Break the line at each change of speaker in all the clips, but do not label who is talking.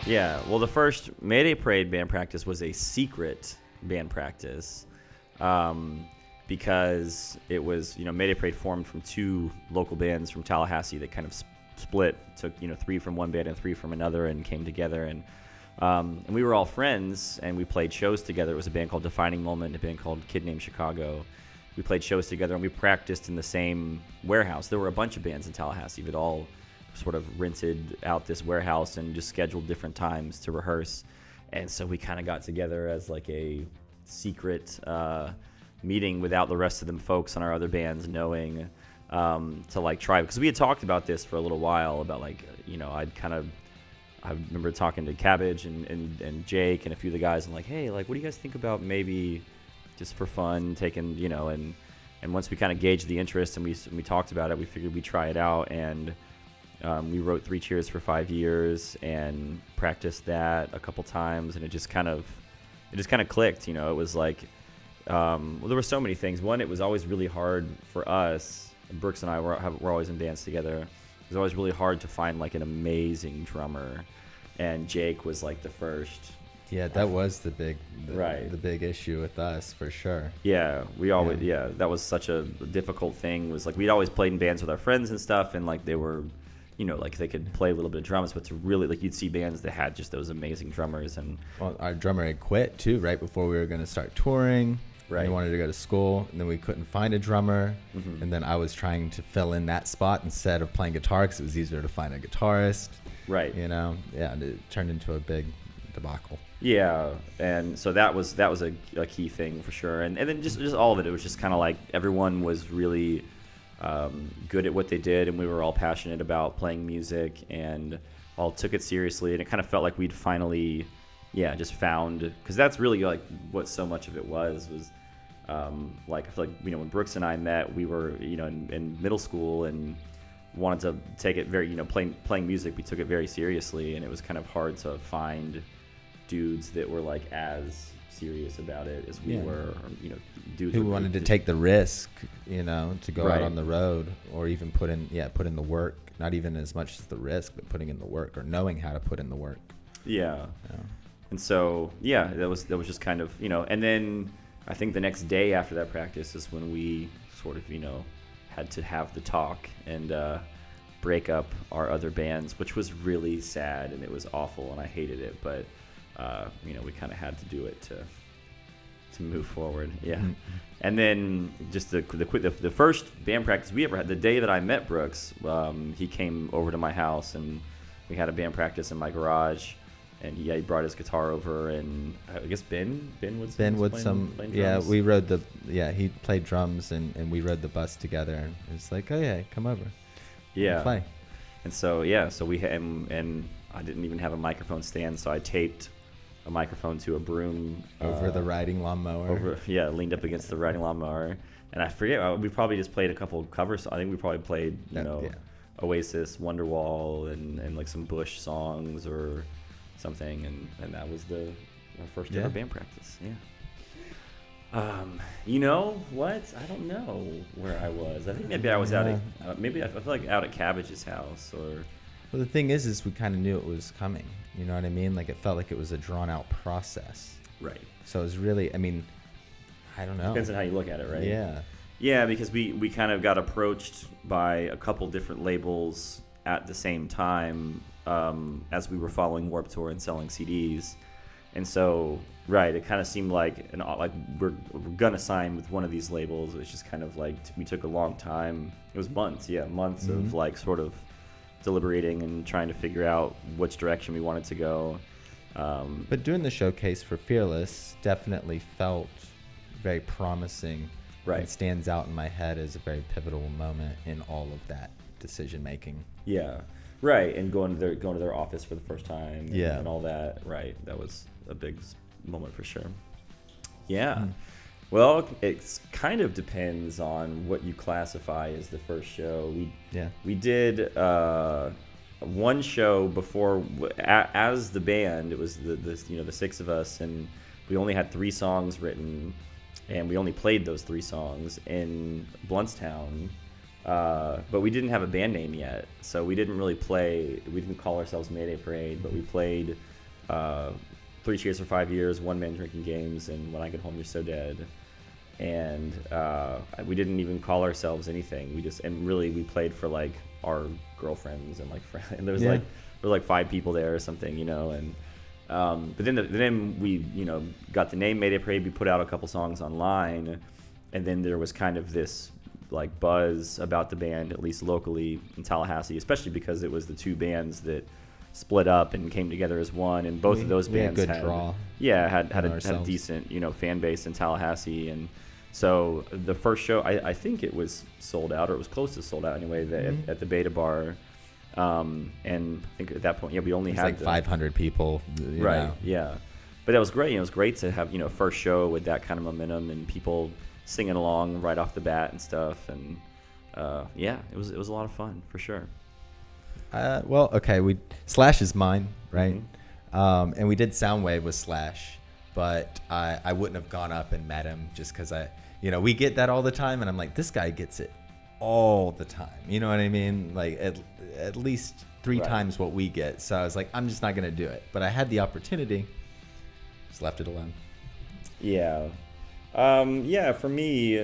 Yeah, well, the first Mayday Parade band practice was a secret band practice because it was, Mayday Parade formed from two local bands from Tallahassee that kind of split, took, three from one band and three from another and came together. And we were all friends and we played shows together. It was a band called Defining Moment, a band called Kid Named Chicago. We played shows together and we practiced in the same warehouse. There were a bunch of bands in Tallahassee that all sort of rented out this warehouse and just scheduled different times to rehearse. And so we kind of got together as like a secret meeting without the rest of them folks on our other bands knowing to like try, because we had talked about this for a little while about like, I remember talking to Cabbage and Jake and a few of the guys and like, hey, like, what do you guys think about maybe just for fun taking, and once we kind of gauged the interest and we talked about it, we figured we'd try it out. And we wrote 3 Cheers for 5 years and practiced that a couple times, and it just kind of clicked. It was like, well, there were so many things. One, it was always really hard for us. Brooks and I were always in bands together. It was always really hard to find like an amazing drummer, and Jake was like the first.
Yeah, that was the big issue with us for sure.
Yeah, that was such a difficult thing. Was like we'd always played in bands with our friends and stuff, and like they were, like they could play a little bit of drums, but to really like you'd see bands that had just those amazing drummers. And
well, our drummer had quit too right before we were going to start touring. Right. He wanted to go to school, and then we couldn't find a drummer. Mm-hmm. And then I was trying to fill in that spot instead of playing guitar because it was easier to find a guitarist.
Right.
And it turned into a big debacle.
Yeah, and so that was a key thing for sure. And then just all of it, it was just kind of like everyone was really good at what they did, and we were all passionate about playing music and all took it seriously. And it kind of felt like we'd finally, just found, because that's really like what so much of it was like I feel like when Brooks and I met, we were in middle school and wanted to take it very playing music. We took it very seriously, and it was kind of hard to find dudes that were like as serious about it as we were, dudes
who wanted to take the risk, to go out on the road or even put in the work. Not even as much as the risk, but putting in the work or knowing how to put in the work. Yeah.
And so that was just kind of and then I think the next day after that practice is when we sort of had to have the talk and break up our other bands, which was really sad and it was awful and I hated it, but we kind of had to do it to move forward. Yeah. Mm-hmm. And then just the first band practice we ever had, the day that I met Brooks, he came over to my house and we had a band practice in my garage, and he brought his guitar over, and I guess Ben Woodson,
we rode he played drums and we rode the bus together, and it's like, oh yeah, come over.
Yeah.
And play.
And so so we had, and I didn't even have a microphone stand, so I taped a microphone to a broom
over the riding lawnmower.
Leaned up against the riding lawnmower, and I forget. We probably just played a couple of covers. I think we probably played Oasis, Wonderwall, and like some Bush songs or something, and that was our first ever band practice. Yeah. You know what? I don't know where I was. I think maybe I was out at maybe I feel like out at Cabbage's house or.
Well, the thing is we kind of knew it was coming. You know what I mean? Like, it felt like it was a drawn-out process.
Right.
So it was really, I don't know.
Depends on how you look at it, right?
Yeah.
Yeah, because we kind of got approached by a couple different labels at the same time as we were following Warped Tour and selling CDs. And so, it kind of seemed like we're going to sign with one of these labels. It was just kind of like we took a long time. It was months mm-hmm. of like sort of deliberating and trying to figure out which direction we wanted to go.
But doing the showcase for Fearless definitely felt very promising.
Right.
And stands out in my head as a very pivotal moment in all of that decision making.
Yeah. Right. And going to their office for the first time and all that. Right. That was a big moment for sure. Yeah. Mm. Well, it kind of depends on what you classify as the first show. We did one show before as the band. It was the 6 of us, and we only had 3 songs written, and we only played those 3 songs in Bluntstown. But we didn't have a band name yet, so we didn't really play. We didn't call ourselves Mayday Parade, but we played Three Cheers for 5 years, One Man Drinking Games, and When I Get Home You're So Dead. And we didn't even call ourselves anything. We played for like our girlfriends and like friends. And there were like 5 people there or something, you know. And but then we, you know, got the name Mayday Parade. We put out a couple songs online, and then there was kind of this like buzz about the band, at least locally in Tallahassee, especially because it was the 2 bands that split up and came together as one, and both of those bands
had a good draw.
Yeah, had a decent, you know, fan base in Tallahassee. And so the first show, I think it was sold out, or it was close to sold out anyway, at the Beta Bar. And I think at that point, we only had
like 500 people.
Right. Know. Yeah. But that was great. You know, it was great to have, you know, first show with that kind of momentum and people singing along right off the bat and stuff. And it was a lot of fun for sure.
Well, okay. Slash is mine, right? Mm-hmm. And we did Soundwave with Slash, but I wouldn't have gone up and met him just because we get that all the time, and I'm like, this guy gets it all the time. You know what I mean? Like at least 3 times what we get. So I was like, I'm just not gonna do it. But I had the opportunity, just left it alone.
Yeah. For me,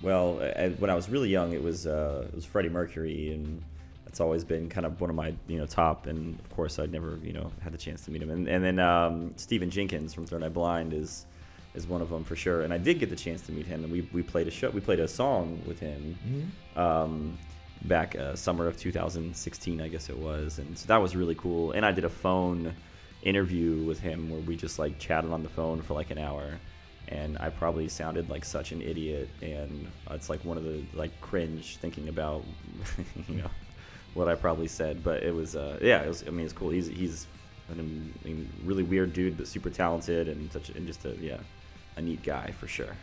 when I was really young, it was Freddie Mercury, and that's always been kind of one of my, you know, top. And of course, I'd never, you know, had the chance to meet him. And then Stephen Jenkins from Third Eye Blind is one of them for sure. And I did get the chance to meet him, and we played a song with him back summer of 2016, I guess it was. And so that was really cool. And I did a phone interview with him where we just like chatted on the phone for like an hour. And I probably sounded like such an idiot, and it's like one of the like cringe thinking about, you know, what I probably said. But it was, it's cool. He's a really weird dude, but super talented and just a neat guy for sure.